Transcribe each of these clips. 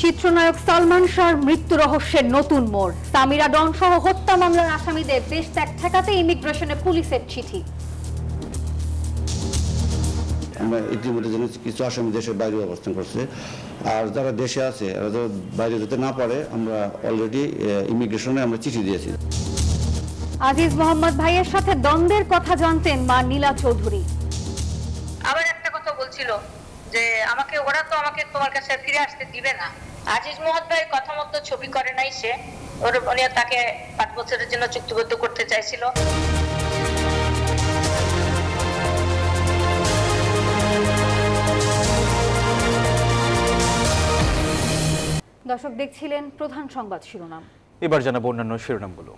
চিত্রনায়ক সালমান শাহর মৃত্যু রহস্যের নতুন মোড়। সামিরা ডন সহ হত্যা মামলার আসামিদের দেশ ত্যাগ ঠেকাতে ইমিগ্রেশনে পুলিশের চিঠি। আমরা ইতিমধ্যে জানি কিছু আসামি দেশের বাইরে অবস্থান করছে, আর যারা দেশে আছে বাইরে যেতে না পারে আমরা অলরেডি ইমিগ্রেশনে আমরা চিঠি দিয়েছি। আজিজ মোহাম্মদ ভাইয়ের সাথে দ্বন্দ্বের কথা জানতেন মা নীলা চৌধুরী। আবার একটা কথা বলছিল যে ওরা তো আমাকে তোমার কাছে ফিরে আসতে দিবে না। আজিজ মোহাম্মদ ভাই কথা মতো ছবি করে নাই, সে উনি তাকে 5 বছরের জন্য চুক্তিবদ্ধ করতে চাইছিল। দর্শক দেখছিলেন প্রধান সংবাদ শিরোনাম। এবার জানাবো অন্যান্য শিরোনামগুলো।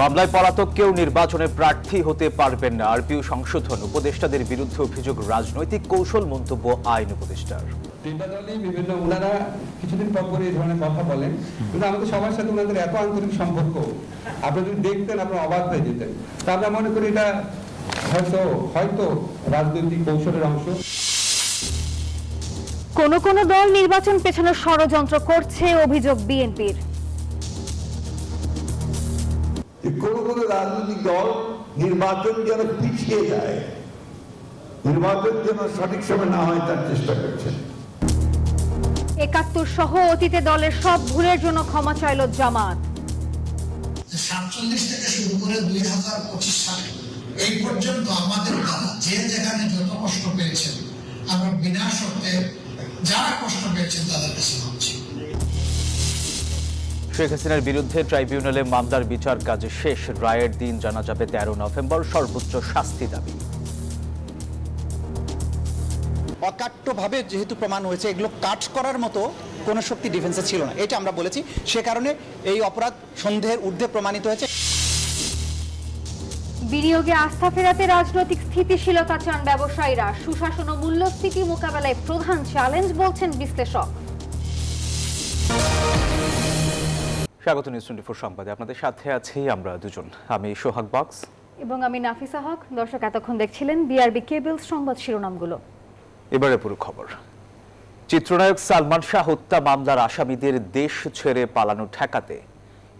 মামলায় পলাতক কেউ নির্বাচনে প্রার্থী হতে পারবেন না, আরপিও সংশোধন। উপদেষ্টাদের বিরুদ্ধে অভিযোগ রাজনৈতিক কৌশল, মন্তব্য আইন উপদেষ্টার। তিনটা দলই বিভিন্ন ওনারা কিছুদিন পর এই ধরনের কথা বলেন, কিন্তু আমাদের সবার সাথে ওনাদের এত আন্তরিক সম্পর্ক, আপনি যদি দেখতেন আপনারা অবাক হয়ে যেতেন। তা আমরা মনে করি এটা হয়তো রাজনৈতিক কৌশলের অংশ। কোন কোন দল নির্বাচন পেছানোর ষড়যন্ত্র করছে, অভিযোগ বিএনপির। কোন কোন রাজনৈতিক দল নির্বাচন যেন পিছিয়ে যায়, নির্বাচন যেন সঠিক সময় না হয় তার চেষ্টা করছেন। ৭১ সহ অতীতে দলের সব ভুলের জন্য ক্ষমা চাইল জামাত। 47 থেকে শুরু করে 2025 সালে এই পর্যন্ত আমাদের যে যেখানে যত কষ্ট পেয়েছেন, আমরা বিনা শর্তে যারা কষ্ট পেয়েছেন তাদের কাছে মানছি। শেখ হাসিনার বিরুদ্ধে ট্রাইব্যুনালে মামলার বিচার কাজ শেষ, রায়ের দিন জানা যাবে 13 নভেম্বর। সর্বোচ্চ শাস্তি দাবি। অকাট্যভাবে যেহেতু প্রমাণ হয়েছে, এগুলো কাট করার মতো কোনো শক্তি ডিফেন্সে ছিল না, এটা আমরা বলেছি। সে কারণে এই অপরাধ সন্দেহের ঊর্ধ্বে প্রমাণিত হয়েছে। বিনিয়োগে আস্থা ফেরাতে রাজনৈতিক স্থিতিশীলতা চান ব্যবসায়ীরা। সুশাসন ও মূল্যস্ফীতি মোকাবেলায় প্রধান চ্যালেঞ্জ বলছেন বিশ্লেষক। স্বাগত নিউজ 24 সংবাদে, আপনাদের সাথে আছি আমরা দুজন, আমি সোহাগ বক্স এবং আমি নাফিসা হক। দর্শক এতক্ষণ দেখছিলেন বিআরবি কেবলস সংবাদ শিরোনামগুলো। এবারে পুরো খবর। চিত্রনায়ক সালমান শাহ হত্যা মামলার আসামিদের দেশ ছেড়ে পালানো ঠেকাতে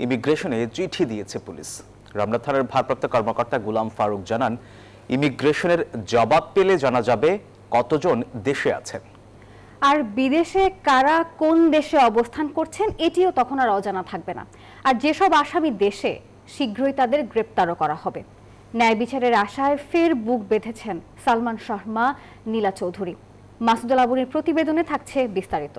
ইমিগ্রেশনে চিঠি দিয়েছে পুলিশ। রমনা থানার ভারপ্রাপ্ত কর্মকর্তা গোলাম ফারুক জানান, ইমিগ্রেশনের জবাব পেলে জানা যাবে কতজন দেশে আছেন। আর বিদেশে কারা কোন দেশে অবস্থান করছেন এটিও তখন আর অজানা থাকবে না। আর যেসব আসামি দেশে, শীঘ্রই তাদের গ্রেপ্তারও করা হবে। ন্যায় বিচারের আশায় ফের বুক বেঁধেছেন সালমান শাহ মা নীলা চৌধুরী। মাসুদুল আবুনির প্রতিবেদনে থাকছে বিস্তারিত।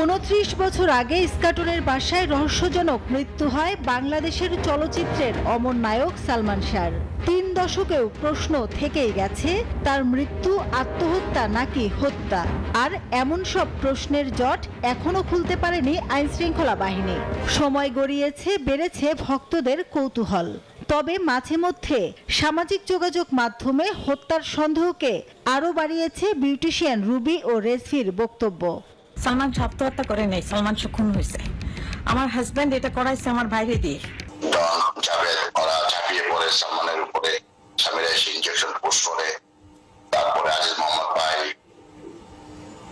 29 বছর আগে ইস্কাটনের বাসায় রহস্যজনক মৃত্যু হয় বাংলাদেশের চলচ্চিত্রের অমর নায়ক সালমান শাহর। 3 দশকেও প্রশ্ন থেকেই গেছে, তার মৃত্যু আত্মহত্যা নাকি হত্যা। আর এমন সব প্রশ্নের জট এখনো খুলতে পারেনি আইনশৃঙ্খলা বাহিনী। সময় গড়িয়েছে, বেড়েছে ভক্তদের কৌতূহল। তবে মাঝে মধ্যে সামাজিক যোগাযোগ মাধ্যমে হত্যার সন্দেহকে আরও বাড়িয়েছে বিউটিশিয়ান রুবি ও রেজভির বক্তব্য। সালমান আত্মহত্যা করে নাই, সালমান খুন হয়েছে। আমার হাজবেন্ড এটা করাইছে আমার বাইরে দিয়ে। সালমানের উপরে সামিরা এসে ইনজেকশন পুশ করে, তারপরে আজিজ মোহাম্মদ ভাই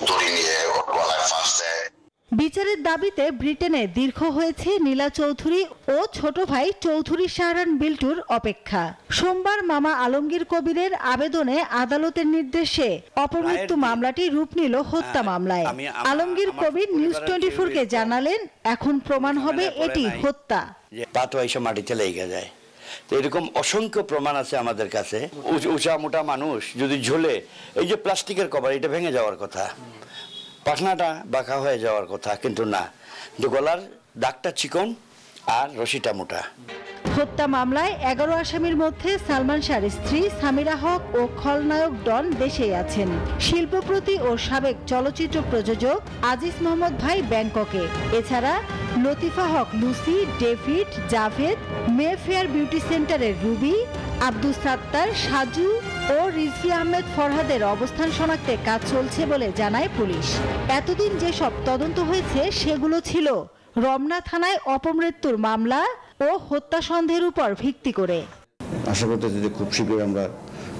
দড়ি নিয়ে ওর গলায় ফাঁস দেয়। বিচারের দাবিতে ব্রিটেনে দীর্ঘ হয়েছে নীলা চৌধুরী ও ছোট ভাই চৌধুরী শাহরান বিল্টুর অপেক্ষা। সোমবার মামা আলমগীর কবিরের আবেদনে আদালতের নির্দেশে অপমৃত্যু মামলাটি রূপ নিল হত্যা মামলায়। আলমগীর কবির নিউজ 24-কে জানালেন, এখন প্রমাণ হবে এটি হত্যা। পাতো এসে মাটিতে লেগে যায়, তো এরকম অসংখ্য প্রমাণ আছে আমাদের কাছে। উঁচা মোটা মানুষ যদি ঝুলে, এই যে প্লাস্টিকের কভার, এটা ভেঙে যাওয়ার কথা, পাখনাটা বাঁকা হয়ে যাওয়ার কথা, কিন্তু না, গলার দাগটা চিকন আর রশিটা মোটা। হত্যা মামলায় 11 আসামির মধ্যে সালমান শাহর স্ত্রী সামিরা হক ও খলনায়ক ডন দেশেই আছেন। শিল্পপতি ও সাবেক চলচ্চিত্র প্রযোজক আজিজ মোহাম্মদ ভাই ব্যাংককে। এছাড়া Latifa Haque Lucy, David, Javed, Mayfair beauty সেন্টারের রুবি, আব্দুস সাত্তার, সাজু ও রিজভি আহমেদ ফরহাদের অবস্থান শনাক্তে কাজ চলছে বলে জানায় পুলিশ। এতদিন যেসব তদন্ত হয়েছে সেগুলো ছিল রমনা থানায় অপমৃত্যুর মামলা ও হত্যা সন্দেহের উপর ভিত্তি করে। আশা করতেছি যে খুব শীঘ্রই আমরা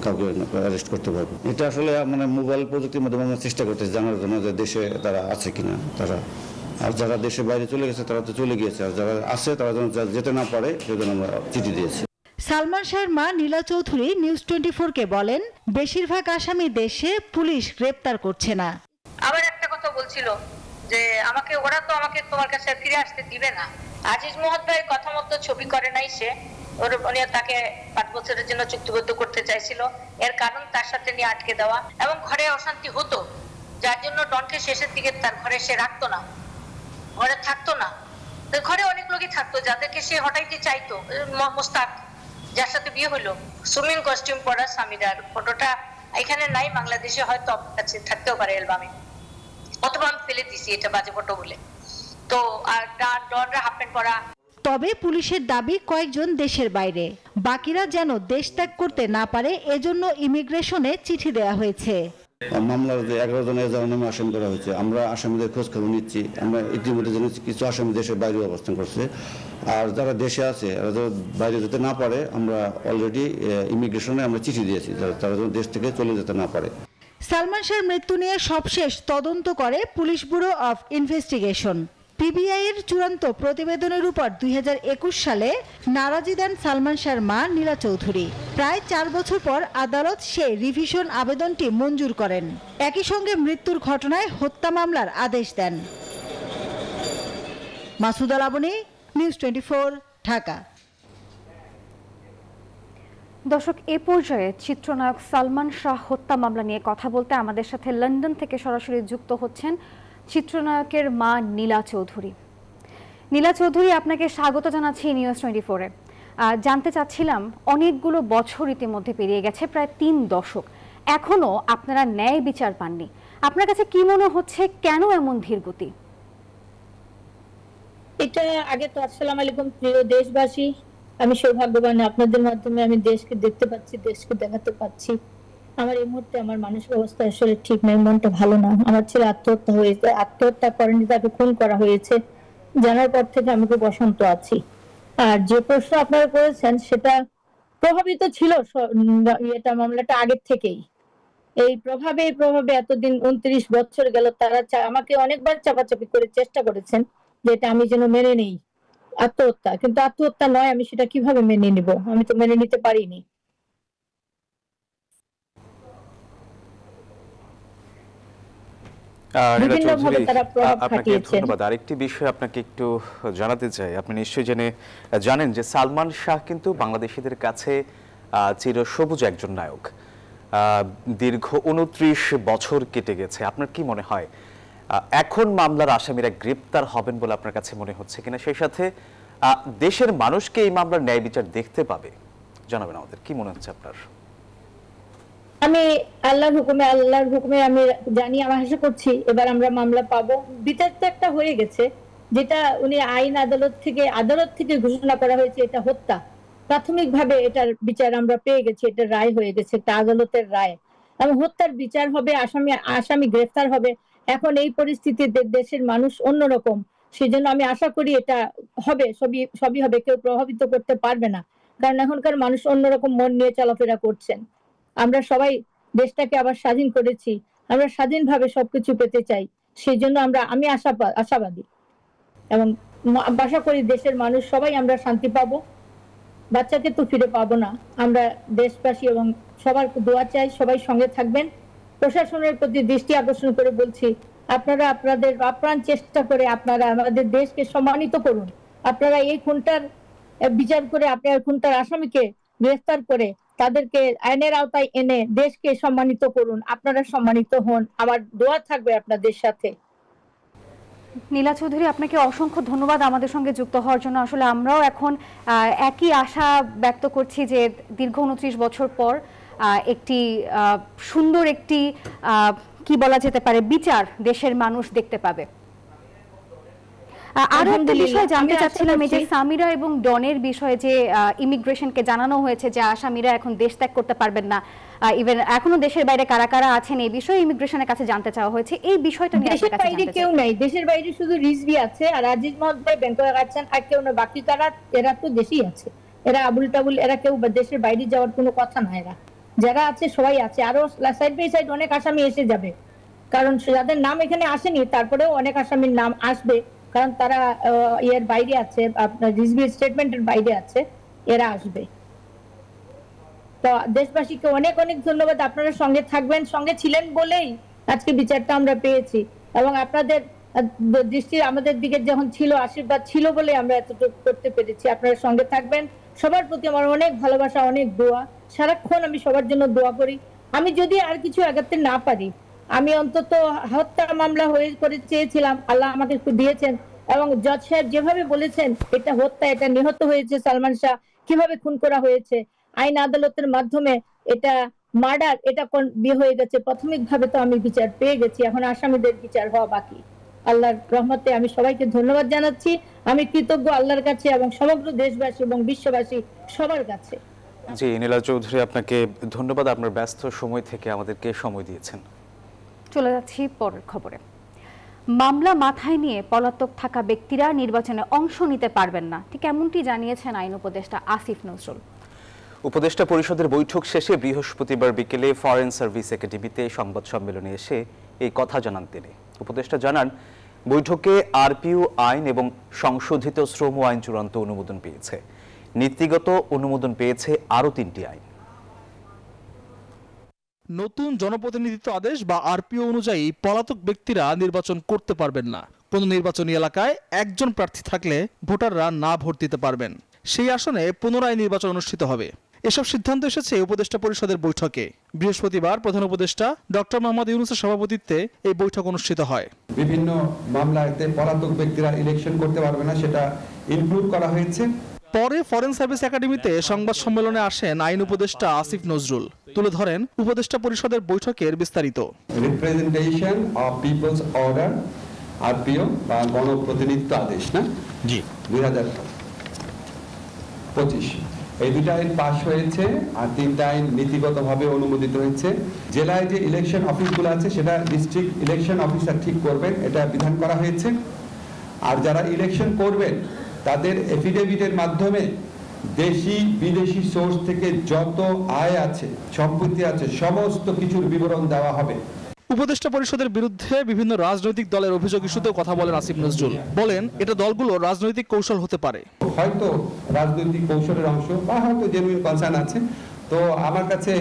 কাউকে অ্যারেস্ট করতে পারবো। এটা আসলে মানে মোবাইল প্রযুক্তির মাধ্যমে আমরা চেষ্টা করতেছি জানার জন্য যে দেশে তারা আছে কিনা। তারা আর যারা দেশের বাইরে চলে গেছে তারা তো চলে গিয়েছে, আর যারা আছে তারা যেন যেতে না পারে সেজন্য আমরা চিঠি দিয়েছি। সালমান শাহের মা নীলা চৌধুরী নিউজ 24-কে বলেন, বেশিরভাগ আসামি দেশে পুলিশ গ্রেপ্তার করছে না। আবার একটা কথা বলছিল যে ওরা তো আমাকে তোমার কাছে ফিরে আসতে দিবে না। আজিজ মোহাম্মদ ভাই কথা মতো ছবি করে নাই সে, উনি তাকে 5 বছরের জন্য চুক্তিবদ্ধ করতে চাইছিল। এর কারণ তার সাথে নিয়ে আটকে দেওয়া এবং ঘরে অশান্তি হতো, যার জন্য ডনকে শেষের দিকে তার ঘরে সে রাখতো না, ঘরে থাকতো না। ঘরে অনেক লোকই থাকতো যাদেরকে সে হটাইতে চাইতো। মোস্তাক যার সাথে বিয়ে হলো, সুইমিং কস্টিউম পরা স্বামীরার ফটোটা এখানে নাই, বাংলাদেশে হয়তো কাছে থাকতেও পারে অ্যালবামে, অথবা আমি ফেলে দিছি এটা বাজে ফটো বলে। তো আর ডনরা হাফ প্যান্ট পরা। তবে পুলিশের দাবি কয়েকজন দেশের বাইরে, বাকিরা যেন দেশ ত্যাগ করতে না পারে এজন্য ইমিগ্রেশনে চিঠি দেওয়া হয়েছে। মামলার যে 11 জন এজাহার নামে আসামি করা হয়েছে, আমরা আসামিদের খোঁজ খবর নিচ্ছি। আমরা ইতিমধ্যে জেনেছি কিছু আসামি দেশের বাইরে অবস্থান করছে, আর যারা দেশে আছে বাইরে যেতে না পারে আমরা অলরেডি ইমিগ্রেশনে আমরা চিঠি দিয়েছি তারা যেন দেশ থেকে চলে যেতে না পারে। সালমান শাহের মৃত্যু নিয়ে সবশেষ তদন্ত করে police bureau of investigation. PBI এর চূড়ান্ত প্রতিবেদনের উপর 2021 সালে নারাজি দেন সালমান শাহের মা নীলা চৌধুরী। প্রায় 4 বছর পর আদালত সেই রিভিশন আবেদনটি মঞ্জুর করেন। একই সঙ্গে মৃত্যুর ঘটনায় হত্যা মামলার আদেশ দেন। মাসুদা লাবনী, নিউজ 24, ঢাকা। দর্শক, এ পর্যায়ে চিত্রনায়ক সালমান শাহ হত্যা মামলা নিয়ে কথা বলতে আমাদের সাথে লন্ডন থেকে সরাসরি যুক্ত হচ্ছেন চিত্রনায়কের মা নীলা চৌধুরী। নীলা চৌধুরী, আপনাকে স্বাগত জানাচ্ছি নিউজ 24-এ। জানতে চাচ্ছিলাম, অনেকগুলো বছর ইতিমধ্যে পেরিয়ে গেছে, প্রায় 3 দশক, এখনো আপনারা ন্যায় বিচার পাননি। আপনার কাছে কি মনে হচ্ছে, কেন এমন ধীরগতি? এটা আগে তো আসসালামু আলাইকুম প্রিয় দেশবাসী, আমি সৌভাগ্যবান আপনাদের মাধ্যমে আমি দেশকে দেখতে পাচ্ছি, দেশকে দেখাতে পাচ্ছি। আমার এই মুহূর্তে আমার মানসিক অবস্থা আসলে ঠিক নেই, মনটা ভালো না। আমার ছেলে আত্মহত্যা হয়েছে, আত্মহত্যা করেনি, তাকে খুন করা হয়েছে জানার পর থেকে আমি খুব অশান্ত আছি। আর যে প্রশ্ন আপনারা করেছেন সেটা প্রভাবিত ছিল এটা মামলাটা আগের থেকেই। এই প্রভাবে এতদিন 29 বছর গেল, তারা আমাকে অনেকবার চাপাচাপি করে চেষ্টা করেছেন যেটা আমি যেন মেনে নেই আত্মহত্যা, কিন্তু আত্মহত্যা নয়, আমি সেটা কিভাবে মেনে নিব? আমি তো মেনে নিতে পারিনি। ধন্যবাদ। আরেকটি বিষয় আপনাকে একটু জানাতে চাই, আপনি নিশ্চয়ই জানেন যে সালমান শাহ কিন্তু বাংলাদেশিদের কাছে চিরসবুজ একজন নায়ক। দীর্ঘ 29 বছর কেটে গেছে। আপনার কি মনে হয় এখন মামলার আসামিরা গ্রেপ্তার হবেন বলে আপনার কাছে মনে হচ্ছে কিনা? সেই সাথে দেশের মানুষকে এই মামলার ন্যায় বিচার দেখতে পাবে, জানাবেন আমাদের। কি মনে হচ্ছে আপনার? আমি আল্লাহর হুকুমে আমি জানি, আমি আশা করছি এবার আমরা মামলা পাবো। বিচার তো একটা হয়ে গেছে, যেটা উনি আদালত থেকে ঘোষণা করা হয়েছে এটা হত্যা। প্রাথমিকভাবে এটার বিচার আমরা পেয়ে গেছি, এটা রায় হয়ে গেছে, একটা আদালতের রায়, এবং হত্যার বিচার হবে, আসামি গ্রেফতার হবে। এখন এই পরিস্থিতিতে দেশের মানুষ অন্যরকম, সেই জন্য আমি আশা করি এটা হবে, সবই হবে, কেউ প্রভাবিত করতে পারবে না, কারণ এখনকার মানুষ অন্যরকম মন নিয়ে চলাফেরা করছেন। আমরা সবাই দেশটাকে আবার স্বাধীন করেছি, আমরা স্বাধীনভাবে সবকিছু পেতে চাই, সেই জন্য আমি আশাবাদী এবং আশা করি দেশের মানুষ সবাই আমরা শান্তি পাবো। বাচ্চাকে তো ফিরে পাবো না, আমরা দেশবাসী এবং সবার দোয়া চাই, সবাই সঙ্গে থাকবেন। প্রশাসনের প্রতি দৃষ্টি আকর্ষণ করে বলছি, আপনারা আপনাদের আপ্রাণ চেষ্টা করে আপনারা আমাদের দেশকে সম্মানিত করুন। আপনারা এই খুনটার বিচার করে, আপনার খুনটার আসামিকে গ্রেফতার করে তাদেরকে আইনের আওতায় এনে দেশকে সম্মানিত করুন। আপনারা সম্মানিত হন, আমার দোয়া থাকবে আপনাদের সাথে। নীলা চৌধুরী, আপনাকে অসংখ্য ধন্যবাদ আমাদের সঙ্গে যুক্ত হওয়ার জন্য। আসলে আমরাও এখন একই আশা ব্যক্ত করছি যে দীর্ঘ 29 বছর পর একটি সুন্দর একটি কি বলা যেতে পারে বিচার দেশের মানুষ দেখতে পাবে। আরো একটা বিষয় জানতে চাচ্ছিলাম, এই যে সামিরা এবং ডনের বিষয়ে যে ইমিগ্রেশনকে জানানো হয়েছে যে আসামিরা এখন দেশ ত্যাগ করতে পারবেন না, ইভেন এখনো দেশের বাইরে কারা কারা আছেন এই বিষয়ে ইমিগ্রেশনের কাছে জানতে চাওয়া হয়েছে। এই বিষয়টা নিয়ে দেশের বাইরে কেউ নাই, দেশের বাইরে শুধু রিজভি আছে আর আজিজ মহম্মদ ভাই ব্যাংককে আছেন, আর কেউ না। বাকি কারা এরা তো দেশেই আছে, এরা আবুল টাবুল, এরা কেউ দেশের বাইরে যাওয়ার কোনো কথা না। এরা যারা আছে সবাই আছে, আরো সাইড বাই সাইড অনেক আসামি এসে যাবে, কারণ যাদের নাম এখানে আসেনি তারপরেও অনেক আসামির নাম আসবে, কারণ তারা এর বাইরে আছে, আপনার রিজভি স্টেটমেন্টের বাইরে আছে, এরা আসবে। তো দেশবাসীকে অনেক অনেক ধন্যবাদ, আপনারা সঙ্গে থাকবেন, সঙ্গে ছিলেন বলেই আজকে বিচারটা আমরা পেয়েছি, এবং আপনাদের দৃষ্টি আমাদের দিকে যখন ছিল, আশীর্বাদ ছিল বলে আমরা এতটুকু করতে পেরেছি। আপনারা সঙ্গে থাকবেন, সবার প্রতি আমার অনেক ভালোবাসা, অনেক দোয়া, সারাক্ষণ আমি সবার জন্য দোয়া করি। আমি যদি আর কিছু আগাতে না পারি, আমি অন্তত হত্যা মামলা করে চেয়েছিলাম, আল্লাহ আমাকে একটু দিয়েছেন, এবং জজ সাহেব যেভাবে বলেছেন এটা হত্যা, এটা নিহত হয়েছে সালমান শাহ, কিভাবে খুন করা হয়েছে আইন আদালতের মাধ্যমে, এটা মার্ডার, এটা বিয়ে হয়ে গেছে, প্রাথমিকভাবে তো আমি বিচার পেয়ে গেছি, এখন আসামিদের বিচার হওয়া বাকি। আল্লাহর রহমতে আমি সবাইকে ধন্যবাদ জানাচ্ছি, আমি কৃতজ্ঞ আল্লাহর কাছে এবং সমগ্র দেশবাসী এবং বিশ্ববাসী সবার কাছে। জি নীলা চৌধুরী, আপনাকে ধন্যবাদ, আপনার ব্যস্ত সময় থেকে আমাদেরকে সময় দিয়েছেন। চলে যাচ্ছি পরের খবরে। মামলা মাথায় নিয়ে পলাতক থাকা ব্যক্তিরা নির্বাচনে অংশ নিতে পারবেন না, ঠিক এমনটি জানিয়েছেন আইন উপদেষ্টা আসিফ নজরুল। উপদেষ্টা পরিষদের বৈঠক শেষে বৃহস্পতিবার বিকেলে ফরেন সার্ভিস একাডেমিতে সংবাদ সম্মেলনে এসে এই কথা জানান তিনি। উপদেষ্টা জানান, বৈঠকে আরপিও আইন এবং সংশোধিত শ্রম আইন চূড়ান্ত অনুমোদন পেয়েছে, নীতিগত অনুমোদন পেয়েছে আরও 3টি আইন। নতুন জনপ্রতিনিধিত্ব আদেশ বা আরপিও অনুযায়ী পলাতক ব্যক্তিরা নির্বাচন করতে পারবেন না। কোনো নির্বাচনী এলাকায় একজন প্রার্থী থাকলে ভোটাররা না ভোট দিতে পারবেন। সেই আসনে পুনরায় নির্বাচন অনুষ্ঠিত হবে। এসব সিদ্ধান্ত এসেছে উপদেষ্টা পরিষদের বৈঠকে। বৃহস্পতিবার প্রধান উপদেষ্টা ডক্টর মোহাম্মদ ইউনূসের সভাপতিত্বে এই বৈঠক অনুষ্ঠিত হয়। বিভিন্ন মামলাতে পলাতক ব্যক্তিরা ইলেকশন করতে পারবে না, সেটা ইনক্লুড করা হয়েছে। পরে ফরেন সার্ভিস একাডেমিতে সংবাদ সম্মেলনে আসেন আইন উপদেষ্টা আসিফ নজরুল, তুলে ধরেন উপদেষ্টা পরিষদের বৈঠকের বিস্তারিত। Representation of peoples order, RPO বা গণপ্রতিনিধিত্ব আদেশ, না জি 2025, এই 2টা আইন পাস হয়েছে আর 3টা আইন নীতিগতভাবে অনুমোদিত হয়েছে। জেলায় যে ইলেকশন অফিসগুলো আছে সেটা ডিস্ট্রিক্ট ইলেকশন অফিসার ঠিক করবেন, এটা বিধান করা হয়েছে। আর যারা ইলেকশন করবেন তাদের এফিডেভিটের মাধ্যমে দেশি বিদেশি সোর্স থেকে যত আয় আছে, সম্পত্তি আছে, সমস্ত কিছুর বিবরণ দেওয়া হবে। উপদেষ্টা পরিষদের বিরুদ্ধে বিভিন্ন রাজনৈতিক দলের অভিযোগ ইস্যুতেও কথা বলেন আসিফ নজরুল। বলেন, এটা দলগুলো রাজনৈতিক কৌশল হতে পারে, হয়তো রাজনৈতিক কৌশলের অংশ বা হয়তো জেনুইন কনসার্ন আছে। তো আমার কাছে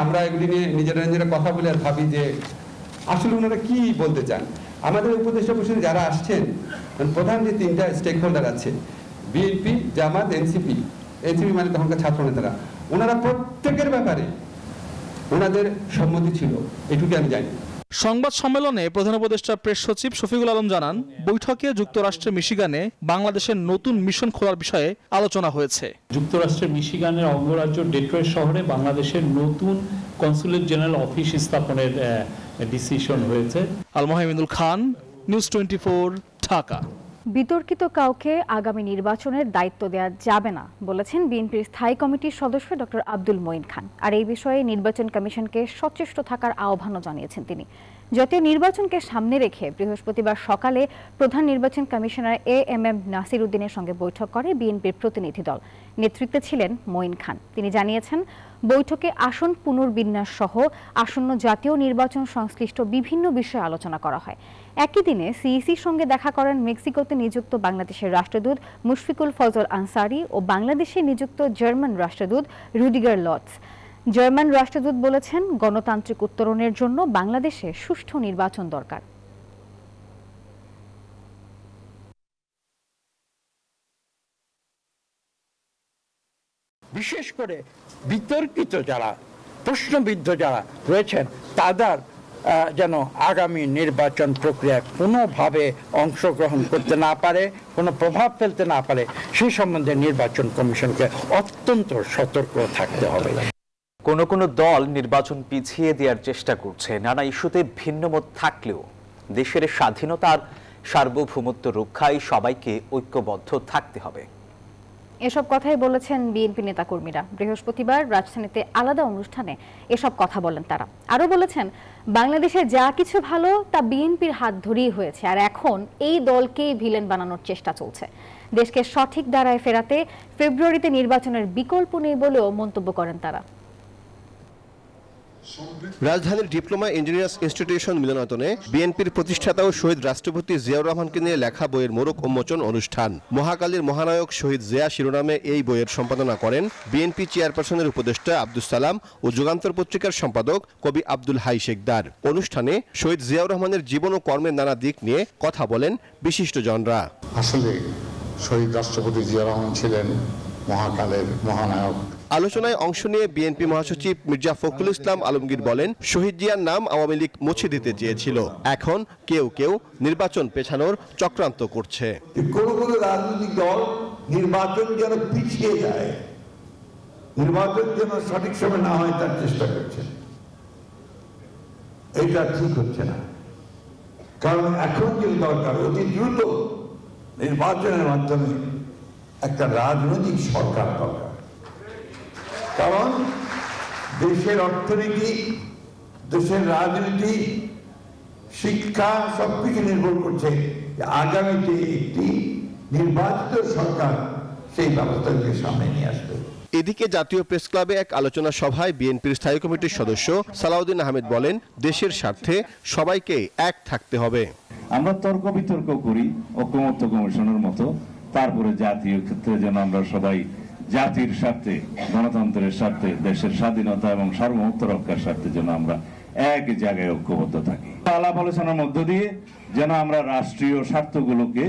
আমরা এগুলি নিয়ে নিজেরা কথা বলে ভাবি যে আসলে ওনারা কি বলতে চান। আমাদের উপদেষ্টা পরিষদে যারা আসছেন, প্রধান যে 3টা স্টেক হোল্ডার আছে, বিএনপি, জামাত, এনসিপি মানে তখনকার ছাত্র নেতারা, ওনারা প্রত্যেকের ব্যাপারে ওনাদের সম্মতি ছিল, এটুকু আমি জানি। সংবাদ সম্মেলনে প্রধান উপদেষ্টা প্রেস সচিব শফিকুল আলম জানান, বৈঠকে যুক্তরাষ্ট্রের মিশিগানে বাংলাদেশের নতুন মিশন খোলার বিষয়ে আলোচনা হয়েছে। যুক্তরাষ্ট্রের মিশিগানের অঙ্গরাজ্য ডেট্রয়েট শহরে বাংলাদেশের নতুন কনসুলেট জেনারেল অফিস স্থাপনের ডিসিশন হয়েছে। আল মোহাম্মদুল খান, নিউজ 24, ঢাকা। বিতর্কিত কাউকে আগামী নির্বাচনের দায়িত্ব দেওয়া যাবে না বলেছেন বিএনপির স্থায়ী কমিটির সদস্য ডক্টর আব্দুল মঈন খান। আর এই বিষয়ে নির্বাচন কমিশনকে সচেষ্ট থাকার আহ্বানও জানিয়েছেন তিনি। জাতীয় নির্বাচনকে সামনে রেখে বৃহস্পতিবার সকালে প্রধান নির্বাচন কমিশনার এএমএম নাসির উদ্দিনের সঙ্গে বৈঠক করে বিএনপির প্রতিনিধি দল। নেতৃত্বে ছিলেন মঈন খান। তিনি জানিয়েছেন, বৈঠকে আসন পুনর্বিন্যাস সহ আসন্ন জাতীয় নির্বাচন সংশ্লিষ্ট বিভিন্ন বিষয়ে আলোচনা করা হয়। একই দিনে সিইসির সঙ্গে দেখা করেন মেক্সিকোতে নিযুক্ত বাংলাদেশের রাষ্ট্রদূত মুশফিকুল ফজল আনসারি ও বাংলাদেশে নিযুক্ত জার্মান রাষ্ট্রদূত রুডিগার লটস। জার্মান রাষ্ট্রদূত বলেছেন, গণতান্ত্রিক উত্তরণের জন্য বাংলাদেশে সুষ্ঠু নির্বাচন দরকার। বিশেষ করে বিতর্কিত যারা, প্রশ্নবিদ্ধ যারা রয়েছেন, তাদের যেন আগামী নির্বাচন প্রক্রিয়ায় কোনোভাবে অংশগ্রহণ করতে না পারে, কোনো প্রভাব ফেলতে না পারে, সেই সম্বন্ধে নির্বাচন কমিশনকে অত্যন্ত সতর্ক থাকতে হবে। কোনো কোনো দল নির্বাচন পিছিয়ে দেওয়ার চেষ্টা করছে। নানা ইস্যুতে ভিন্নমত থাকলেও দেশের স্বাধীনতা আর সার্বভৌমত্ব রক্ষায় সবাইকে ঐক্যবদ্ধ থাকতে হবে। এসব কথাই বলেছেন বিএনপি নেতাকর্মীরা। বৃহস্পতিবার রাজধানীতে আলাদা অনুষ্ঠানে এসব কথা বলেন তারা। আরও বলেছেন, বাংলাদেশে যা কিছু ভালো তা বিএনপির হাত ধরেই হয়েছে, আর এখন এই দলকেই ভিলেন বানানোর চেষ্টা চলছে। দেশকে সঠিক ধারায় ফেরাতে ফেব্রুয়ারিতে নির্বাচনের বিকল্প নেই বলেও মন্তব্য করেন তারা। রাজধানীর ডিপ্লোমা ইঞ্জিনিয়ার্স ইনস্টিটিউশন মিলনায়তনে বিএনপির প্রতিষ্ঠাতা ও শহীদ রাষ্ট্রপতি জিয়াউর রহমানকে নিয়ে লেখা বইয়ের মোড়ক উন্মোচন অনুষ্ঠান। মহাকালীর মহানায়ক শহীদ জিয়া শিরোনামে এই বইয়ের সম্পাদনা করেন বিএনপি চেয়ারপারসনের উপদেষ্টা আব্দুস সালাম ও যুগান্তর পত্রিকার সম্পাদক কবি আব্দুল হাই শেখদার। অনুষ্ঠানে শহীদ জিয়াউর রহমানের জীবন ও কর্মের নানা দিক নিয়ে কথা বলেন বিশিষ্টজনরা। আসলে শহীদ রাষ্ট্রপতি জিয়া রহমান ছিলেন মহাকালের মহানায়ক। আলোচনায় অংশ নিয়ে বিএনপি মহাসচিব মির্জা ফখরুল ইসলাম আলমগীর বলেন, শহীদ জিয়ার নাম আওয়ামী লীগ মুছে দিতে চেয়েছিল, এখন কেউ কেউ নির্বাচন পেছানোর চক্রান্ত করছে। কোন কোন রাজনৈতিক দল নির্বাচন যেন পিছিয়ে যায়, নির্বাচন যেন সঠিক সময় না হয় তার চেষ্টা করছে। এটা ঠিক হচ্ছে না, কারণ এখন যে দরকার অতি দ্রুত নির্বাচনের মাধ্যমে একটা রাজনৈতিক সরকার দরকার। কারণ দেশের অর্থনীতি, দেশের রাজনীতি, শিক্ষা সবকিছু নির্ভর করছে আগামীতে একটি নির্বাচিত সরকার সেই ব্যবস্থাকে সামনে নিয়ে আসবে। এদিকে জাতীয় প্রেস ক্লাবে এক আলোচনা সভায় বিএনপির স্থায়ী কমিটির সদস্য সালাউদ্দিন আহমেদ বলেন, দেশের স্বার্থে সবাইকে এক থাকতে হবে। আমরা তর্ক বিতর্ক করি ঐকমত্য কমিশনের মতো, তারপরে জাতীয় ক্ষেত্রে যেন আমরা সবাই জাতির স্বার্থে, গণতন্ত্রের স্বার্থে, দেশের স্বাধীনতা এবং সার্বভৌমত্ব রক্ষার স্বার্থে যেন আমরা এক জায়গায় ঐক্যবদ্ধ থাকি। আলাপ আলোচনার মধ্য দিয়ে যেন আমরা রাষ্ট্রীয় স্বার্থগুলোকে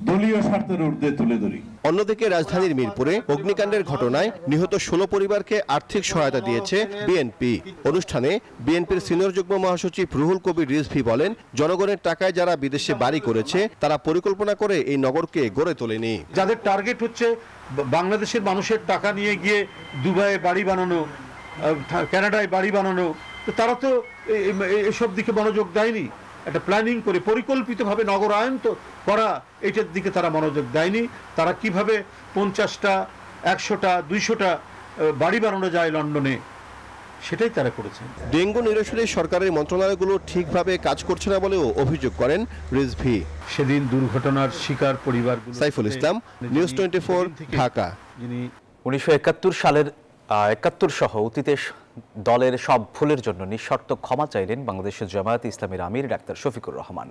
দলীয় স্বার্থের ঊর্ধ্বে তুলে ধরি। অন্যদিকে রাজধানীর মিরপুরে অগ্নিকাণ্ডের ঘটনায় নিহত 16 পরিবারকে আর্থিক সহায়তা দিয়েছে বিএনপি। অনুষ্ঠানে বিএনপির সিনিয়র যুগ্ম মহাসচিব রুহুল কবির রিজভী বলেন, জনগণের টাকায় যারা বিদেশে বাড়ি করেছে তারা পরিকল্পনা করে এই নগরকে গড়ে তোলেনি। যাদের টার্গেট হচ্ছে বাংলাদেশের মানুষের টাকা নিয়ে গিয়ে দুবাইয়ে বাড়ি বানানো, কানাডায় বাড়ি বানানো, তো তারা তো এসব দিকে মনোযোগ দেয়নি। একটা প্ল্যানিং করে পরিকল্পিতভাবে নগরায়ন তো করা, এটার দিকে তারা মনোযোগ দেয়নি। তারা কিভাবে 50টা, 100টা, 200টা বাড়ি বানানো যায় লন্ডনে, সেটাই তারা করেছে। ডেঙ্গু নিরসনে সরকারের মন্ত্রণালয়গুলো ঠিকভাবে কাজ করছে না বলেও অভিযোগ করেন রিজভী। সেদিন দুর্ঘটনার শিকার পরিবারগুলো। সাইফুল ইসলাম, নিউজ 24, ঢাকা। 1971 সালের 71 সহ অতীতে দলের সব ভুলের জন্য নিঃশর্ত ক্ষমা চাইলেন বাংলাদেশের জামায়াতে ইসলামীর আমির ডাক্তার শফিকুর রহমান।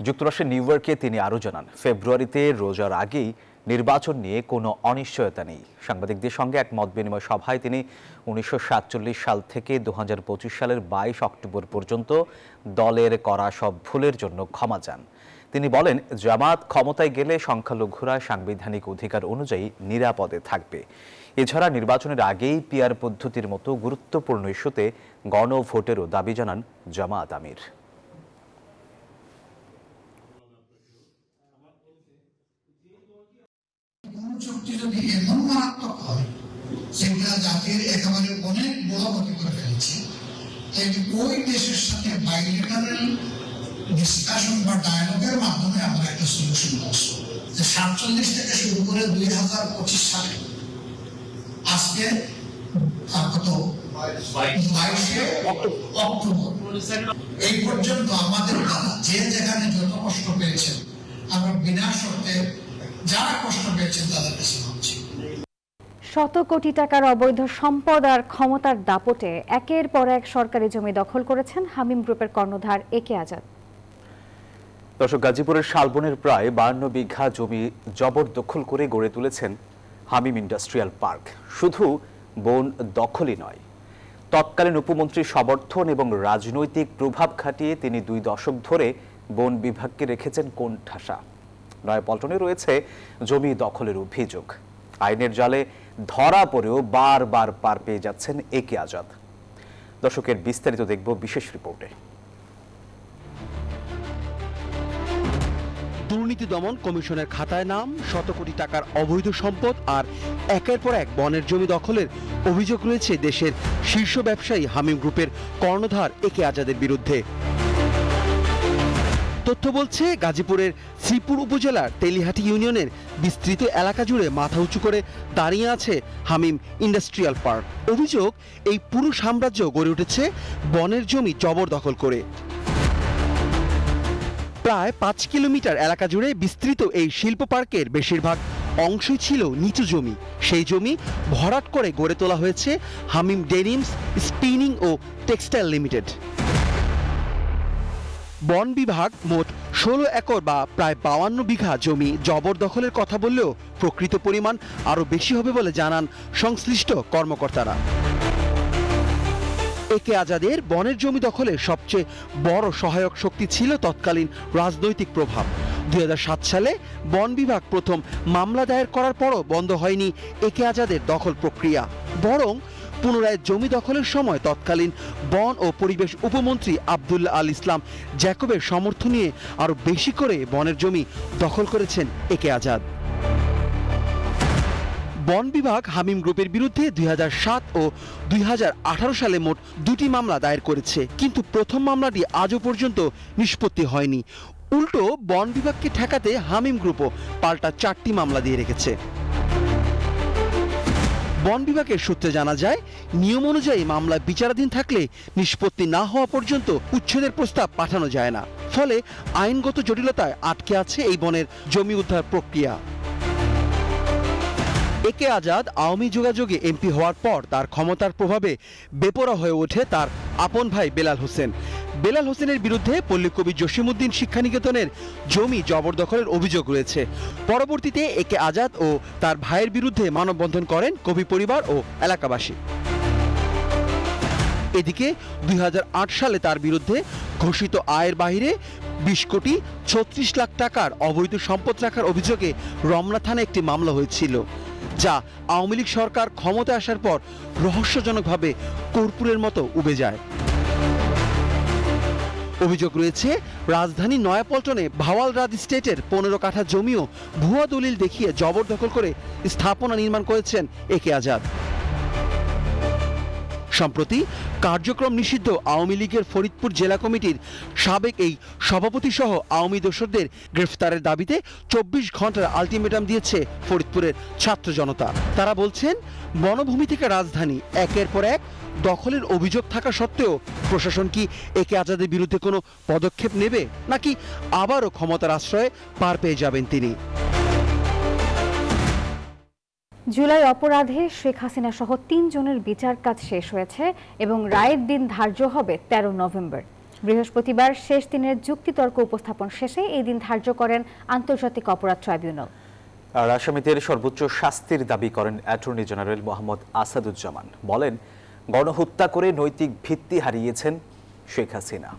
যুক্তরাষ্ট্রের নিউ ইয়র্কে তিনি আরও জানান, ফেব্রুয়ারিতে রোজার আগেই নির্বাচন নিয়ে কোনো অনিশ্চয়তা নেই। সাংবাদিকদের সঙ্গে এক মত বিনিময় সভায় তিনি 1947 সাল থেকে 2025 সালের 22 অক্টোবর পর্যন্ত দলের করা সব ভুলের জন্য ক্ষমা চান। তিনি বলেন, জামাত ক্ষমতায় গেলে সংখ্যালঘুরা সাংবিধানিক অধিকার অনুযায়ী নিরাপদে থাকবে। এছাড়া নির্বাচনের আগেই পিআর পদ্ধতির মতো গুরুত্বপূর্ণ ইস্যুতে গণভোটেরও দাবি জানান জামাত আমির। চুক্তি যদি এমন মারাত্মক হয় সেগুলা জাতির একেবারে অনেক বড় ক্ষতি করে ফেলেছে, ওই দেশের সাথে বাইলেটারাল ডিসকাশন বা ডায়ালগের মাধ্যমে আমরা একটা সলিউশন করছি। 47 থেকে শুরু করে 2025 সালে আজকে কত 22 অক্টোবর এই পর্যন্ত আমাদের যে যেখানে যত কষ্ট পেয়েছেন আমরা বিনা শর্তে যারা কষ্ট পেয়েছেন তাদের কাছে ভাবছি। শত কোটি টাকার অবৈধ সম্পদ আর ক্ষমতার দাপটে একের পর এক সরকারি জমি দখল করেছেন হামিম গ্রুপের কর্ণধার একে আজাদ। দর্শক, গাজীপুরের শালবনের প্রায় 52 বিঘা জমি জবরদখল করে গড়ে তুলেছেন হামিম ইন্ডাস্ট্রিয়াল পার্ক। শুধু বন দখলই নয়, তৎকালীন উপমন্ত্রীর সমর্থন এবং রাজনৈতিক প্রভাব খাটিয়ে তিনি 2 দশক ধরে বন বিভাগকে রেখেছেন কোণঠাসা। নয়াপল্টনে রয়েছে জমি দখলের অভিযোগ। আইনের জালে ধরা পড়েও বারবার পার পেয়ে যাচ্ছেন একে আজাদ। দর্শকের বিস্তারিত দেখব বিশেষ রিপোর্টে। দুর্নীতি দমন কমিশনের খাতায় নাম, শত কোটি টাকার অবৈধ সম্পদ আর একের পর এক বনের জমি দখলের অভিযোগ রয়েছে দেশের শীর্ষ ব্যবসায়ী হামিম গ্রুপের কর্ণধার একে আজাদের বিরুদ্ধে। তথ্য বলছে গাজীপুরের শ্রীপুর উপজেলার তেলিহাটি ইউনিয়নের বিস্তৃত এলাকা জুড়ে মাথা উঁচু করে দাঁড়িয়ে আছে হামিম ইন্ডাস্ট্রিয়াল পার্ক। অভিযোগ, এই পুরো সাম্রাজ্য গড়ে উঠেছে বনের জমি জবরদখল করে। প্রায় 5 কিলোমিটার এলাকা জুড়ে বিস্তৃত এই শিল্প পার্কের বেশিরভাগ অংশই ছিল নিচু জমি। সেই জমি ভরাট করে গড়ে তোলা হয়েছে হামিম ডেনিমস স্পিনিং ও টেক্সটাইল লিমিটেড। বন বিভাগ মোট 16 একর বা প্রায় 52 বিঘা জমি জবরদখলের কথা বললেও প্রকৃত পরিমাণ আরও বেশি হবে বলে জানান সংশ্লিষ্ট কর্মকর্তারা। একে আজাদের বনের জমি দখলের সবচেয়ে বড় সহায়ক শক্তি ছিল তৎকালীন রাজনৈতিক প্রভাব। 2007 সালে বন বিভাগ প্রথম মামলা দায়ের করার পরও বন্ধ হয়নি একে আজাদের দখল প্রক্রিয়া, বরং পুনরায় জমি দখলের সময় তৎকালীন বন ও পরিবেশ উপমন্ত্রী আব্দুল্লাহ আল ইসলাম জ্যাকবের সমর্থন নিয়ে আরো বেশি করে বনের জমি দখল করেছেন একে আজাদ। বন বিভাগ হামিম গ্রুপের বিরুদ্ধে 2007 ও 2018 সালে মোট 2টি মামলা দায়ের করেছে, কিন্তু প্রথম মামলাটি আজও পর্যন্ত নিষ্পত্তি হয়নি। উল্টো বন বিভাগকে ঠেকাতে হামিম গ্রুপও পাল্টা 4টি মামলা দিয়ে রেখেছে। বন বিভাগের সূত্রে জানা যায়, নিয়ম অনুযায়ী মামলা বিচারাধীন থাকলে নিষ্পত্তি না হওয়া পর্যন্ত উচ্ছেদের প্রস্তাব পাঠানো যায় না। ফলে আইনগত জটিলতায় আটকে আছে এই বনের জমি উদ্ধার প্রক্রিয়া। একে আজাদ আওয়ামী যোগাযোগে এমপি হওয়ার পর তার ক্ষমতার প্রভাবে বেপরোয়া হয়ে ওঠে তার আপন ভাই বেলাল হোসেন। বেলাল হোসেনের বিরুদ্ধে পল্লীকবি জসিমউদ্দিন শিক্ষানিকেতনের জমি জবরদখলের অভিযোগ রয়েছে। পরবর্তীতে একে আজাদ ও তার ভাইয়ের বিরুদ্ধে মানববন্ধন করেন কবি পরিবার ও এলাকাবাসী। এদিকে 2008 সালে তার বিরুদ্ধে ঘোষিত আয়ের বাইরে 20 কোটি 36 লাখ টাকার অবৈধ সম্পদ রাখার অভিযোগে রমনা থানায় একটি মামলা হয়েছিল, যা আওয়ামী লীগ সরকার ক্ষমতায় আসার পর রহস্যজনকভাবে কর্পূরের মতো উবে যায়। অভিযোগ রয়েছে, রাজধানী নয়াপল্টনে ভাওয়াল রাজ স্টেটের 15 কাঠা জমিও ভুয়া দলিল দেখিয়ে জবরদখল করে স্থাপনা নির্মাণ করেছেন একে আজাদ। সম্প্রতি কার্যক্রম নিষিদ্ধ আওয়ামী লীগের ফরিদপুর জেলা কমিটির সাবেক এই সভাপতি সহ আওয়ামী দোসরদের গ্রেফতারের দাবিতে 24 ঘন্টার আলটিমেটাম দিয়েছে ফরিদপুরের ছাত্র জনতা। তারা বলছেন, বনভূমি থেকে রাজধানী একের পর এক দখলের অভিযোগ থাকা সত্ত্বেও প্রশাসন কি একে আজাদের বিরুদ্ধে কোনো পদক্ষেপ নেবে, নাকি আবারও ক্ষমতার আশ্রয়ে পার পেয়ে যাবেন তিনি? জুলাই অপরাধে শেখ হাসিনা সহ 3 জনের বিচার কাজ শেষ হয়েছে এবং রায়ের দিন ধার্য হবে 13 নভেম্বর। বৃহস্পতিবার শেষ দিনের যুক্তিতর্ক উপস্থাপন শেষে এই দিন ধার্য করেন আন্তর্জাতিক অপরাধ ট্রাইব্যুনাল। আর আসামিদের সর্বোচ্চ শাস্তির দাবি করেন অ্যাটর্নি জেনারেল মোহাম্মদ আসাদুজ্জামান। বলেন, গণহত্যা করে নৈতিক ভিত্তি হারিয়েছেন শেখ হাসিনা।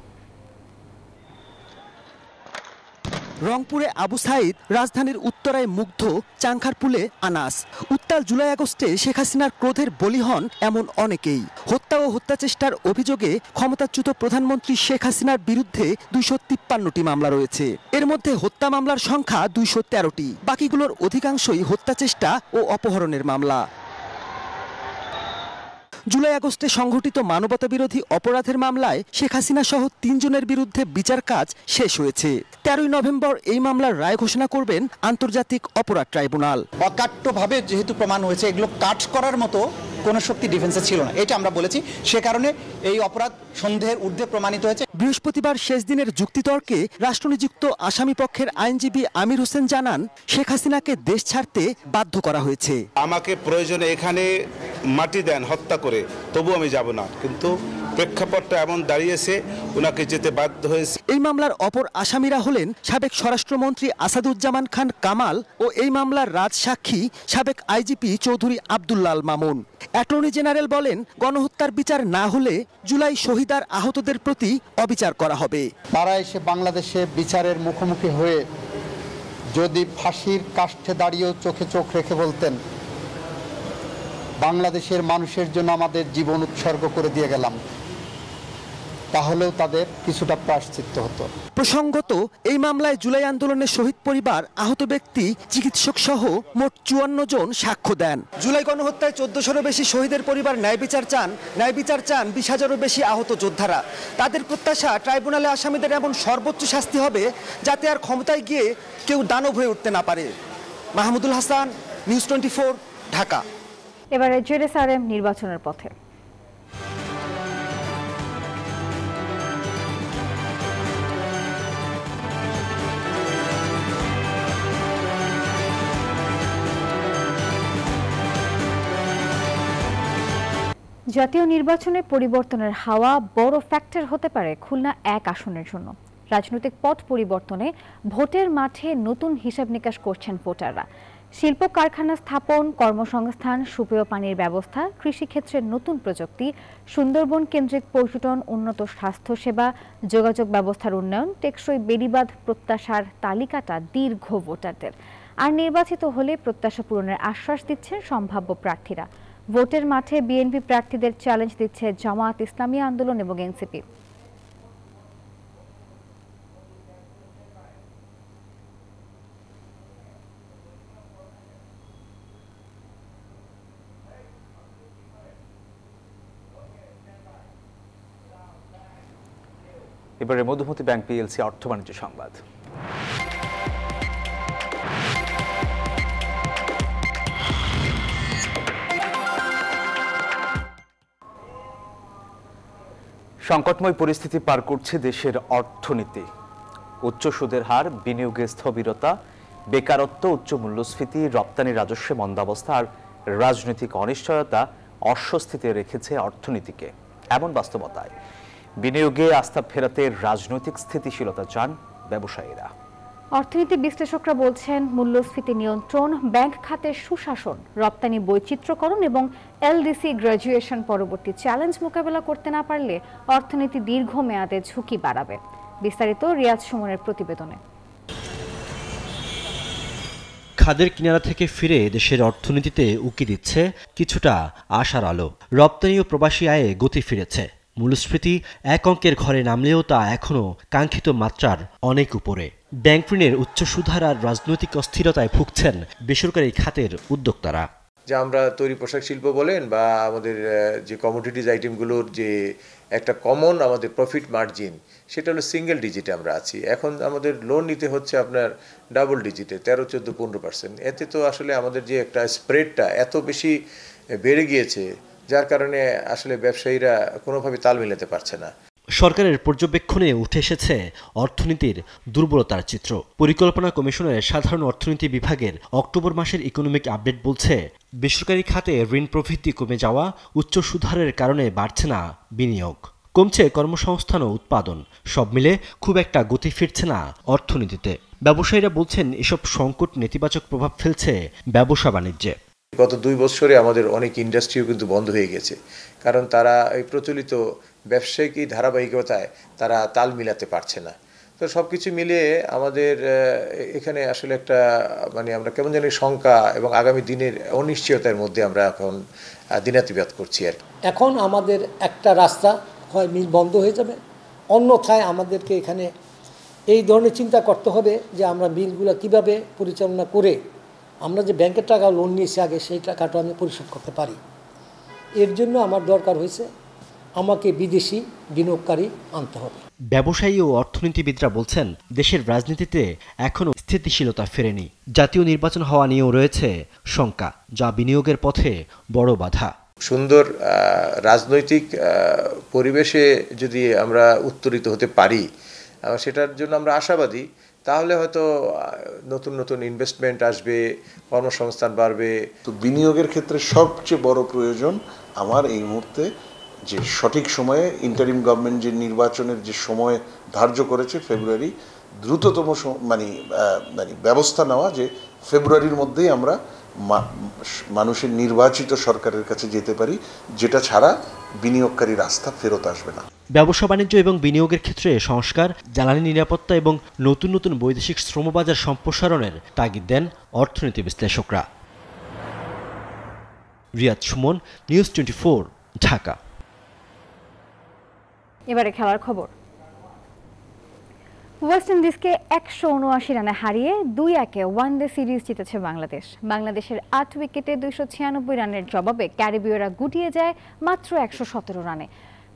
রংপুরে আবু সাইদ, রাজধানীর উত্তরায় মুগ্ধ, চাংখারপুলে আনাস। উত্তাল জুলাই আগস্টে শেখ হাসিনার ক্রোধের বলি হন এমন অনেকেই। হত্যা ও হত্যাচেষ্টার অভিযোগে ক্ষমতাচ্যুত প্রধানমন্ত্রী শেখ হাসিনার বিরুদ্ধে 253টি মামলা রয়েছে। এর মধ্যে হত্যা মামলার সংখ্যা 213টি, বাকিগুলোর অধিকাংশই হত্যাচেষ্টা ও অপহরণের মামলা। জুলাই আগস্টে সংঘটিত মানবতাবিরোধী অপরাধের মামলায় শেখ হাসিনা সহ 3 জনের বিরুদ্ধে বিচার কাজ শেষ হয়েছে। 13 নভেম্বর এই মামলার রায় ঘোষণা করবেন আন্তর্জাতিক অপরাধ ট্রাইব্যুনাল। অকাট্যভাবে যেহেতু প্রমাণ হয়েছে, এগুলো কাট করার মতো কোনো শক্তি ডিফেন্সে ছিল না, এটা আমরা বলেছি। সে কারণে এই অপরাধ সন্দেহের ঊর্ধ্বে প্রমাণিত হয়েছে। বৃহস্পতিবার শেষ দিনের যুক্তিতর্কে রাষ্ট্রনিযুক্ত আসামি পক্ষের আইনজীবী আমির হোসেন জানান, শেখ হাসিনাকে দেশ ছাড়তে বাধ্য করা হয়েছে। আমাকে প্রয়োজনে এখানে মাটি দেন হত্যা করে, তবু আমি যাব না, কিন্তু প্রেক্ষাপটটা এমন দাঁড়িয়েছে, ওনাকে যেতে বাধ্য হয়েছে। এই মামলার অপর আসামিরা হলেন সাবেক স্বরাষ্ট্রমন্ত্রী আসাদুজ্জামান খান কামাল ও এই মামলার রাজসাক্ষী সাবেক IGP Chowdhury Abdullah Al Mamun. Attorney general বলেন, গণহত্যার বিচার না হলে জুলাই শহীদ আর আহতদের প্রতি অবিচার করা হবে। তারা এসে বাংলাদেশে বিচারের মুখোমুখি হয়ে যদি ফাঁসির কাষ্ঠে দাঁড়িয়েও চোখে চোখ রেখে বলতেন, বাংলাদেশের মানুষের জন্য আমাদের জীবন উৎসর্গ করে দিয়ে গেলাম, তাহলেও তাদের কিছুটা প্রায়শ্চিত্ত হতো। প্রসঙ্গত, এই মামলায় জুলাই আন্দোলনের শহীদ পরিবার, আহত ব্যক্তি, চিকিৎসক সহ মোট 54 জন সাক্ষ্য দেন। জুলাই গণহত্যায় 1400-রও বেশি শহীদের পরিবার ন্যায় বিচার চান। 20,000-ও বেশি আহত যোদ্ধারা। তাদের প্রত্যাশা, ট্রাইব্যুনালে আসামিদের এমন সর্বোচ্চ শাস্তি হবে যাতে আর ক্ষমতায় গিয়ে কেউ দানব হয়ে উঠতে না পারে। মাহমুদুল হাসান, নিউজ 24, ঢাকা। এবারে জেরুসালেম নির্বাচনের পথে। জাতীয় নির্বাচনে পরিবর্তনের হাওয়া বড় ফ্যাক্টর হতে পারে খুলনা 1 আসনের জন্য। রাজনৈতিক পথ পরিবর্তনে ভোটের মাঠে নতুন হিসাব নিকাশ করছেন ভোটাররা। শিল্প কারখানা স্থাপন, কর্মসংস্থান, সুপেয় পানির ব্যবস্থা, কৃষিক্ষেত্রের নতুন প্রযুক্তি, সুন্দরবন কেন্দ্রিক পর্যটন, উন্নত স্বাস্থ্যসেবা, যোগাযোগ ব্যবস্থার উন্নয়ন, টেকসই বেড়িবাঁধ প্রত্যাশার তালিকাটা দীর্ঘ ভোটারদের। আর নির্বাচিত হলে প্রত্যাশা পূরণের আশ্বাস দিচ্ছেন সম্ভাব্য প্রার্থীরা। ভোটের মাঠে বিএনপি প্রার্থীদের চ্যালেঞ্জ দিচ্ছে জামায়াত ইসলামী আন্দোলন এবং এনসিপি। এবারে মধুমতি ব্যাংক পিএলসি অর্থ বাণিজ্য সংবাদ। সংকটময় পরিস্থিতি পার করছে দেশের অর্থনীতি। উচ্চ সুদের হার, বিনিয়োগে স্থবিরতা, বেকারত্ব, উচ্চ মূল্যস্ফীতি, রপ্তানি রাজস্বে মন্দাবস্থা আর রাজনৈতিক অনিশ্চয়তা অস্বস্তিতে রেখেছে অর্থনীতিকে। এমন বাস্তবতায় বিনিয়োগে আস্থা ফেরাতে রাজনৈতিক স্থিতিশীলতা চান ব্যবসায়ীরা। অর্থনীতি বিশ্লেষকরা বলছেন, মূল্যস্ফীতি নিয়ন্ত্রণ, ব্যাংক খাতের সুশাসন, রপ্তানি বৈচিত্র্যকরণ এবং এলডিসি গ্র্যাজুয়েশন পরবর্তী চ্যালেঞ্জ মোকাবেলা করতে না পারলে অর্থনীতি দীর্ঘমেয়াদে ঝুঁকি বাড়াবে। বিস্তারিত রিয়াজ সুমনের প্রতিবেদনে। খাদের কিনারা থেকে ফিরে দেশের অর্থনীতিতে উকি দিচ্ছে কিছুটা আশার আলো। রপ্তানি ও প্রবাসী আয়ে গতি ফিরেছে। মূল্যস্ফীতি এক অঙ্কের ঘরে নামলেও তা এখনও কাঙ্ক্ষিত মাত্রার অনেক উপরে। ব্যাংক ঋণের উচ্চ সুদহার আর রাজনৈতিক অস্থিরতায় ভুগছেন বেসরকারি খাতের উদ্যোক্তারা। যে আমরা তৈরি পোশাক শিল্প বলেন বা আমাদের যে কমোডিটিজ আইটেমগুলোর যে একটা কমন আমাদের প্রফিট মার্জিন, সেটা হলো সিঙ্গেল ডিজিটে আমরা আছি। এখন আমাদের লোন নিতে হচ্ছে আপনার ডাবল ডিজিটে, 13, 14, 15%। এতে তো আসলে আমাদের যে একটা স্প্রেডটা এত বেশি বেড়ে গিয়েছে, যার কারণে আসলে ব্যবসায়ীরা কোনোভাবে তাল মিলাতে পারছে না। সরকারের পর্যবেক্ষণে উঠে এসেছে অর্থনীতির দুর্বলতার চিত্র। পরিকল্পনা কমিশনের সাধারণ অর্থনীতি বিভাগের অক্টোবর মাসের ইকোনমিক আপডেট বলছে, বেসরকারি খাতে ঋণ প্রবৃদ্ধি কমে যাওয়া, উচ্চ সুদহারের কারণে বাড়ছে না বিনিয়োগ, কমছে কর্মসংস্থান ও উৎপাদন। সব মিলে খুব একটা গতি ফিরছে না অর্থনীতিতে। ব্যবসায়ীরা বলছেন, এসব সংকট নেতিবাচক প্রভাব ফেলছে ব্যবসা বাণিজ্যে। গত 2 বছরে আমাদের অনেক ইন্ডাস্ট্রিও কিন্তু বন্ধ হয়ে গেছে, কারণ তারা এই প্রচলিত ব্যবসায়িক ধারাবাহিকতায় তারা তাল মিলাতে পারছে না। তো সব কিছু মিলিয়ে আমাদের এখানে আসলে একটা আমরা কেমন জানি শঙ্কা এবং আগামী দিনের অনিশ্চয়তার মধ্যে আমরা এখন দিনাতিপাত করছি আর কি। এখন আমাদের একটা রাস্তা, হয় মিল বন্ধ হয়ে যাবে, অন্যথায় আমাদেরকে এখানে এই ধরনের চিন্তা করতে হবে যে আমরা মিলগুলো কিভাবে পরিচালনা করে আমরা যে ব্যাংকের টাকা লোন নিয়েছি আগে, সেই টাকাটা আমি পরিশোধ করতে পারি। এর জন্য আমার দরকার হয়েছে আমাকে বিদেশি বিনিয়োগকারী আনতে হবে। ব্যবসায়ী ও অর্থনীতিবিদরা বলছেন, দেশের রাজনীতিতে এখনও স্থিতিশীলতা ফেরেনি। জাতীয় নির্বাচন হওয়া নিয়েও রয়েছে শঙ্কা, যা বিনিয়োগের পথে বড় বাধা। সুন্দর রাজনৈতিক পরিবেশে যদি আমরা উত্তরিত হতে পারি, সেটার জন্য আমরা আশাবাদী। তাহলে হয়তো নতুন নতুন ইনভেস্টমেন্ট আসবে, কর্মসংস্থান বাড়বে। তো বিনিয়োগের ক্ষেত্রে সবচেয়ে বড় প্রয়োজন আমার এই মুহূর্তে যে সঠিক সময়ে ইন্টারিম গভর্নমেন্ট যে নির্বাচনের যে সময় ধার্য করেছে ফেব্রুয়ারি, দ্রুততম ব্যবস্থা নেওয়া, যে ফেব্রুয়ারির মধ্যেই আমরা মানুষের নির্বাচিত সরকারের কাছে যেতে পারি, যেটা ছাড়া বিনিয়োগকারীর আস্থা ফেরত আসবে না। ব্যবসা বাণিজ্য এবং বিনিয়োগের ক্ষেত্রে সংস্কার, জ্বালানি নিরাপত্তা এবং নতুন নতুন বৈদেশিক শ্রমবাজার সম্প্রসারণের তাগিদ দেন অর্থনীতি বিশ্লেষকরা। রিয়াজ সুমন, নিউজ 24, ঢাকা। এবারে খেলার খবর। ওয়েস্ট ইন্ডিজকে 179 রানে হারিয়ে 2-1 ওয়ানডে সিরিজ জিতেছে বাংলাদেশ। বাংলাদেশের 8 উইকেটে 296 রানের জবাবে ক্যারিবীয়রা গুটিয়ে যায় মাত্র 117 রানে।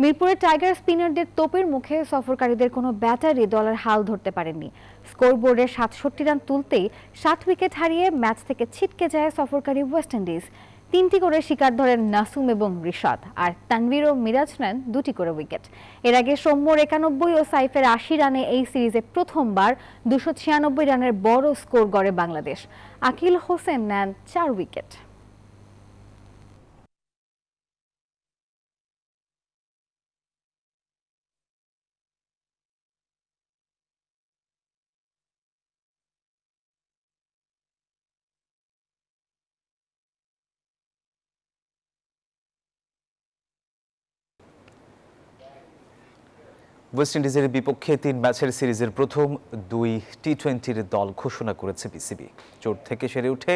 মিরপুরে টাইগার স্পিনারদের তোপের মুখে সফরকারীদের কোনো ব্যাটারি দলের হাল ধরতে পারেননি। স্কোরবোর্ডে 67 রান তুলতেই 7 উইকেট হারিয়ে ম্যাচ থেকে ছিটকে যায় সফরকারী ওয়েস্ট ইন্ডিজ। 3টি করে শিকার ধরেন নাসুম এবং রিশাদ, আর তানভীর ও মিরাজ নেন 2টি করে উইকেট। এর আগে সৌম্যর 91 ও সাইফের 80 রানে এই সিরিজে প্রথমবার 296 রানের বড় স্কোর গড়ে বাংলাদেশ। আকিল হোসেন নেন 4 উইকেট। ওয়েস্ট ইন্ডিজের বিপক্ষে 3 ম্যাচের সিরিজের প্রথম 2 টি-20-র দল ঘোষণা করেছে বিসিবি। চোট থেকে সেরে উঠে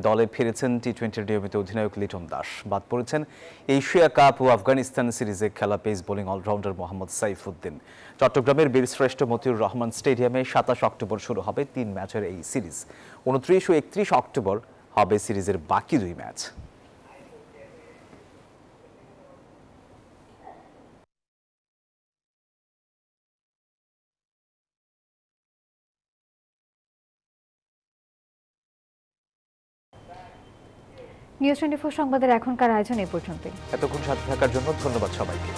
দলে ফিরেছেন টি-20-র নিয়মিত অধিনায়ক লিটন দাস। বাদ পড়েছেন এশিয়া কাপ ও আফগানিস্তান সিরিজে খেলা pace bowling allrounder Mohammad Saifuddin. চট্টগ্রামের বীরশ্রেষ্ঠ মতিউর রহমান স্টেডিয়ামে 27 অক্টোবর শুরু হবে 3 ম্যাচের এই সিরিজ। 29 ও 31 অক্টোবর হবে সিরিজের বাকি 2 ম্যাচ। নিউজ 24 সংবাদের এখনকার আয়োজন এই পর্যন্তই। এতক্ষণ সাথে থাকার জন্য ধন্যবাদ সবাইকে।